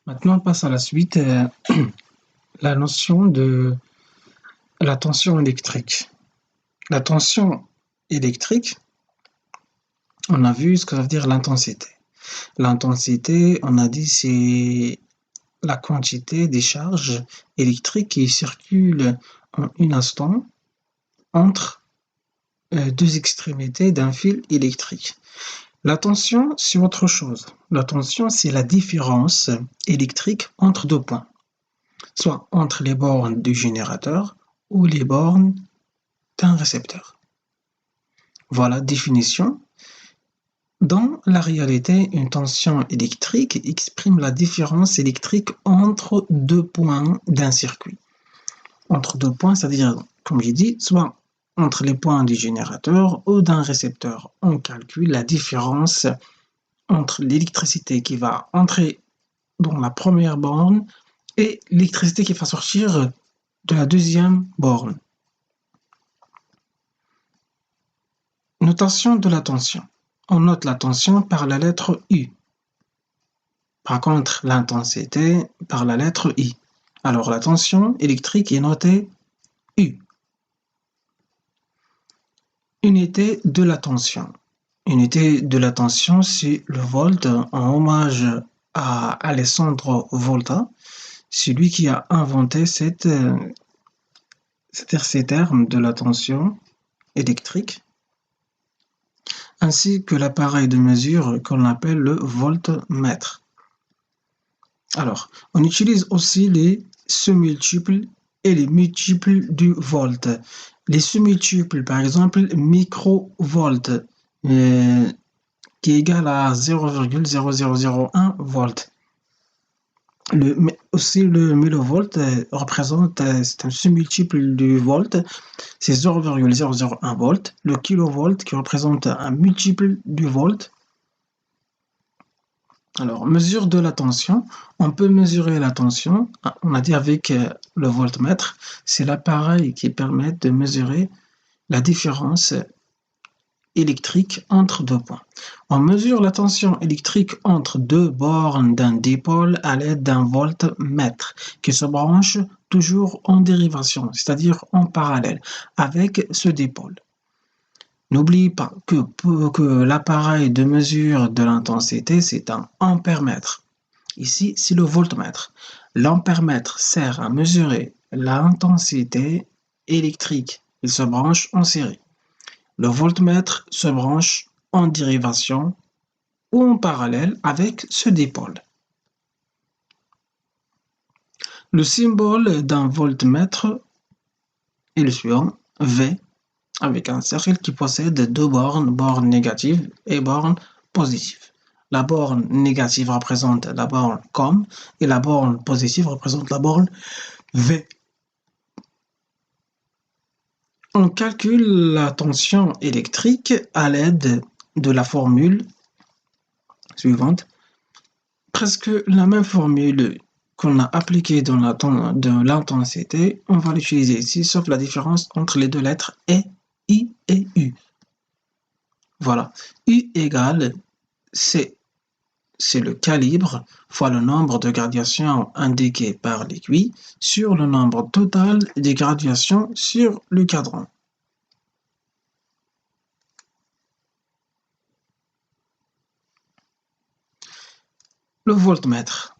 Maintenant, on passe à la suite, la notion de la tension électrique. La tension électrique, on a vu ce que ça veut dire l'intensité. L'intensité, on a dit, c'est la quantité des charges électriques qui circulent en un instant entre deux extrémités d'un fil électrique. La tension, c'est autre chose. La tension, c'est la différence électrique entre deux points, soit entre les bornes du générateur ou les bornes d'un récepteur. Voilà, définition. Dans la réalité, une tension électrique exprime la différence électrique entre deux points d'un circuit. Entre deux points, c'est-à-dire, comme j'ai dit, soit entre les points du générateur ou d'un récepteur. On calcule la différence entre l'électricité qui va entrer dans la première borne et l'électricité qui va sortir de la deuxième borne. Notation de la tension. On note la tension par la lettre U. Par contre, l'intensité par la lettre I. Alors, la tension électrique est notée U. Unité de la tension. Unité de la tension, c'est le volt, en hommage à Alessandro Volta, celui qui a inventé ces termes de la tension électrique, ainsi que l'appareil de mesure qu'on appelle le voltmètre. Alors, on utilise aussi les sous-multiples et les multiples du volt. Les sous-multiples, par exemple, microvolt, qui est égal à 0,0001 volt. Aussi, le millivolt représente, c'est un sous-multiple du volt, c'est 0,001 volt. Le kilovolt qui représente un multiple du volt. Alors, mesure de la tension. On peut mesurer la tension, on a dit avec le voltmètre, c'est l'appareil qui permet de mesurer la différence électrique entre deux points. On mesure la tension électrique entre deux bornes d'un dipôle à l'aide d'un voltmètre qui se branche toujours en dérivation, c'est-à-dire en parallèle avec ce dipôle. N'oublie pas que l'appareil de mesure de l'intensité, c'est un ampèremètre. Ici, c'est le voltmètre. L'ampèremètre sert à mesurer l'intensité électrique. Il se branche en série. Le voltmètre se branche en dérivation ou en parallèle avec ce dipôle. Le symbole d'un voltmètre est le suivant, V, avec un cercle qui possède deux bornes négatives et bornes positives. La borne négative représente la borne COM et la borne positive représente la borne V. On calcule la tension électrique à l'aide de la formule suivante. Presque la même formule qu'on a appliquée dans l'intensité, on va l'utiliser ici, sauf la différence entre les deux lettres E, I et U. Voilà. U égale C. C'est le calibre fois le nombre de graduations indiquées par l'aiguille sur le nombre total des graduations sur le cadran. Le voltmètre.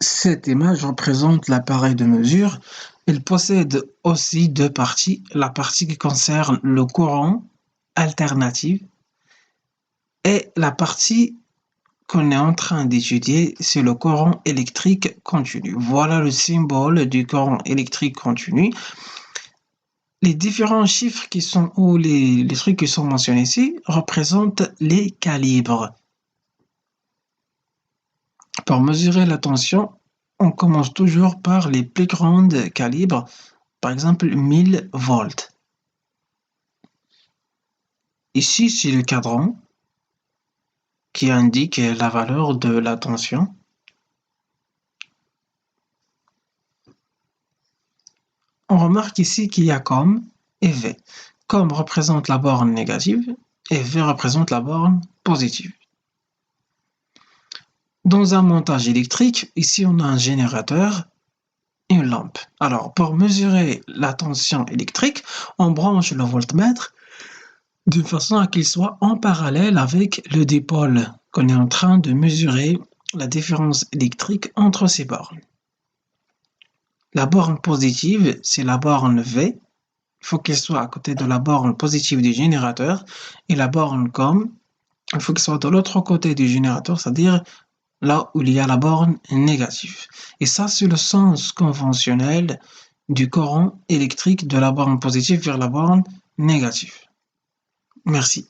Cette image représente l'appareil de mesure. Il possède aussi deux parties. La partie qui concerne le courant alternatif et la partie qu'on est en train d'étudier, c'est le courant électrique continu. Voilà le symbole du courant électrique continu. Les différents chiffres qui sont, ou les trucs qui sont mentionnés ici, représentent les calibres. Pour mesurer la tension, on commence toujours par les plus grands calibres, par exemple 1000 volts. Ici, c'est le cadran qui indique la valeur de la tension. On remarque ici qu'il y a COM et V. COM représente la borne négative et V représente la borne positive. Dans un montage électrique, ici on a un générateur et une lampe. Alors, pour mesurer la tension électrique, on branche le voltmètre de façon à qu'il soit en parallèle avec le dipôle qu'on est en train de mesurer la différence électrique entre ces bornes. La borne positive, c'est la borne V. Il faut qu'elle soit à côté de la borne positive du générateur. Et la borne COM, il faut qu'elle soit de l'autre côté du générateur, c'est-à-dire là où il y a la borne négative. Et ça, c'est le sens conventionnel du courant électrique de la borne positive vers la borne négative. Merci.